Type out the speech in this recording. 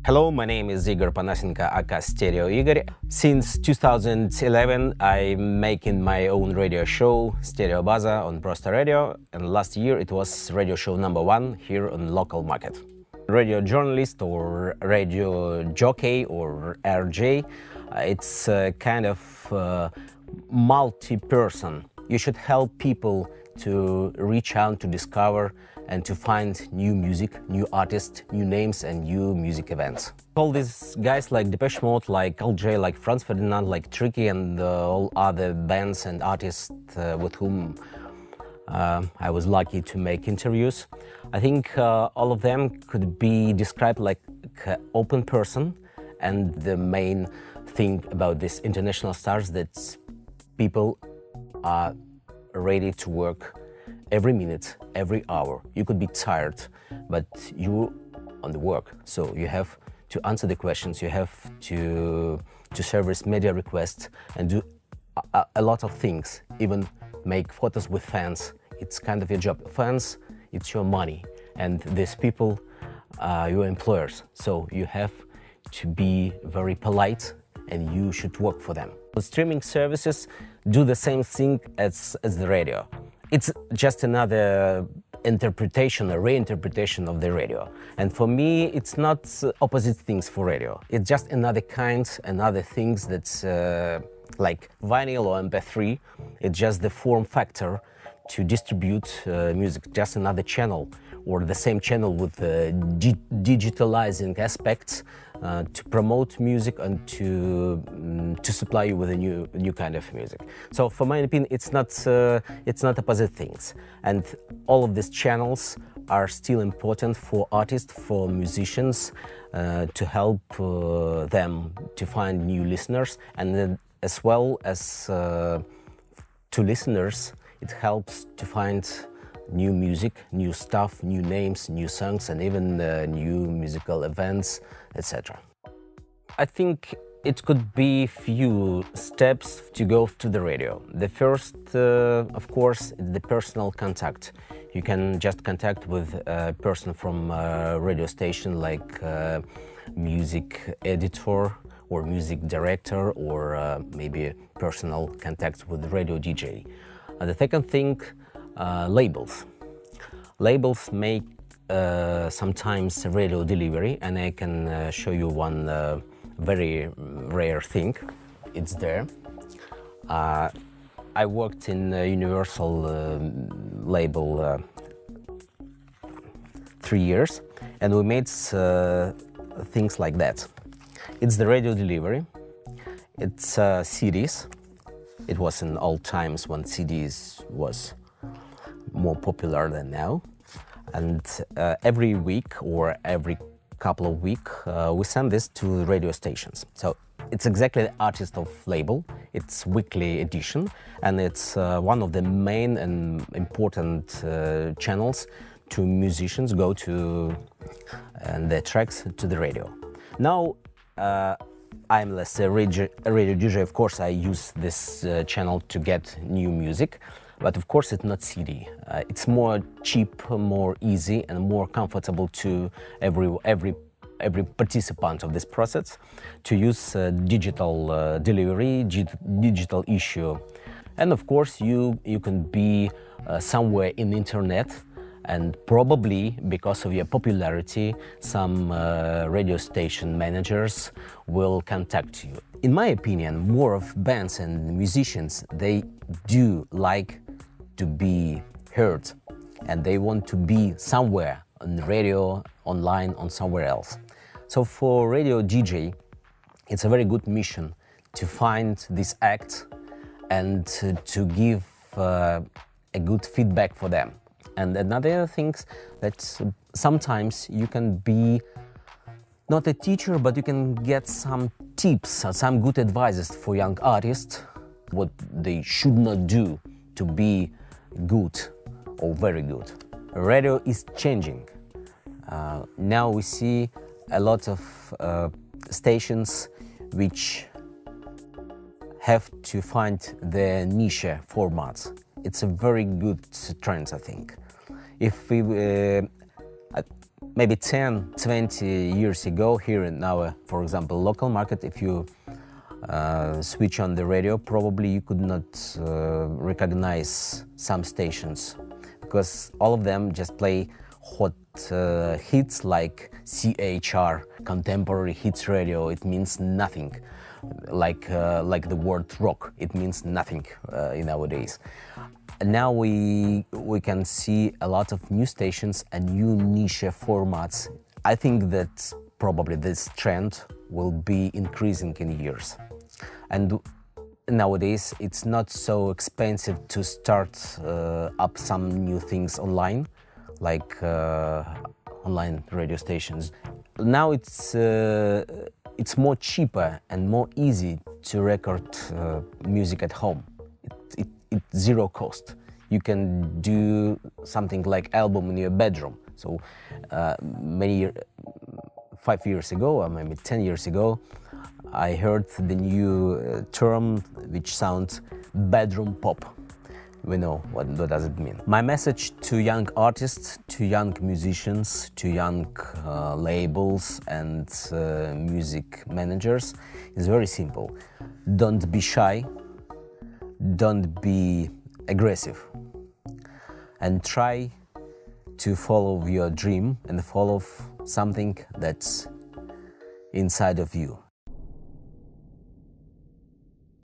Hello, my name is Igor Panasenko, aka Stereoigor. Since 2011, I'm making my own radio show, Stereobaza, on Prosta Radio, and last year it was radio show #1 here on local market. Radio journalist or radio jockey or RJ, it's a kind of multi-person. You should help people to reach out, to discover and to find new music, new artists, new names and new music events. All these guys like Depeche Mode, like LJ, like Franz Ferdinand, like Tricky and all other bands and artists with whom I was lucky to make interviews. I think all of them could be described like an open person, and the main thing about these international stars that people are ready to work every minute, every hour. You could be tired, but you on the work, so you have to answer the questions, you have to service media requests and do a lot of things, even make photos with fans. It's kind of your job. Fans, it's your money, and these people are your employers, so you have to be very polite and you should work for them. The streaming services do the same thing as the radio. It's just another interpretation, a reinterpretation of the radio. And for me, it's not opposite things for radio. It's just another kind, another things that's like vinyl or MP3. It's just the form factor to distribute music, just another channel, or the same channel with digitalizing aspects to promote music and to supply you with a new kind of music. So, for my opinion, it's not opposite things, and all of these channels are still important for artists, for musicians, to help them to find new listeners, and then as well as to listeners, it helps to find new music, new stuff, new names, new songs, and even new musical events, etc. I think it could be few steps to go to the radio. The first, of course, is the personal contact. You can just contact with a person from a radio station, like music editor or music director, or maybe a personal contact with radio DJ. The second thing, labels. Labels make sometimes radio delivery, and I can show you one very rare thing. It's there. I worked in a Universal label 3 years, and we made things like that. It's the radio delivery. It's CDs. It was in old times when CDs was more popular than now. And every week or every couple of weeks, we send this to radio stations. So it's exactly the artist of label. It's weekly edition, and it's one of the main and important channels to musicians go to and their tracks to the radio. Now, I'm less a radio DJ. Of course, I use this channel to get new music, but of course it's not CD. It's more cheap, more easy, and more comfortable to every participant of this process to use digital delivery, digital issue. And of course, you can be somewhere in the internet, and probably because of your popularity, some radio station managers will contact you. In my opinion, more of bands and musicians, they do like to be heard, and they want to be somewhere on the radio, online, on somewhere else. So for radio DJ, it's a very good mission to find this act and to give a good feedback for them. And another thing that sometimes you can be not a teacher, but you can get some tips, some good advices for young artists, what they should not do to be good or very good. Radio is changing. Now we see a lot of stations which have to find their niche formats. It's a very good trend, I think. If we maybe 10, 20 years ago, here in our, for example, local market, if you switch on the radio, probably you could not recognize some stations, because all of them just play hot hits like CHR, Contemporary Hits Radio. It means nothing. Like the word rock, it means nothing nowadays. Now we can see a lot of new stations and new niche formats. I think that probably this trend will be increasing in years. And nowadays it's not so expensive to start up some new things online, like online radio stations. Now it's more cheaper and more easy to record music at home. It's zero cost. You can do something like album in your bedroom. So 5 years ago, or maybe 10 years ago, I heard the new term which sounds bedroom pop. We know what does it mean. My message to young artists, to young musicians, to young labels and music managers is very simple. Don't be shy, don't be aggressive, and try to follow your dream and follow something that's inside of you.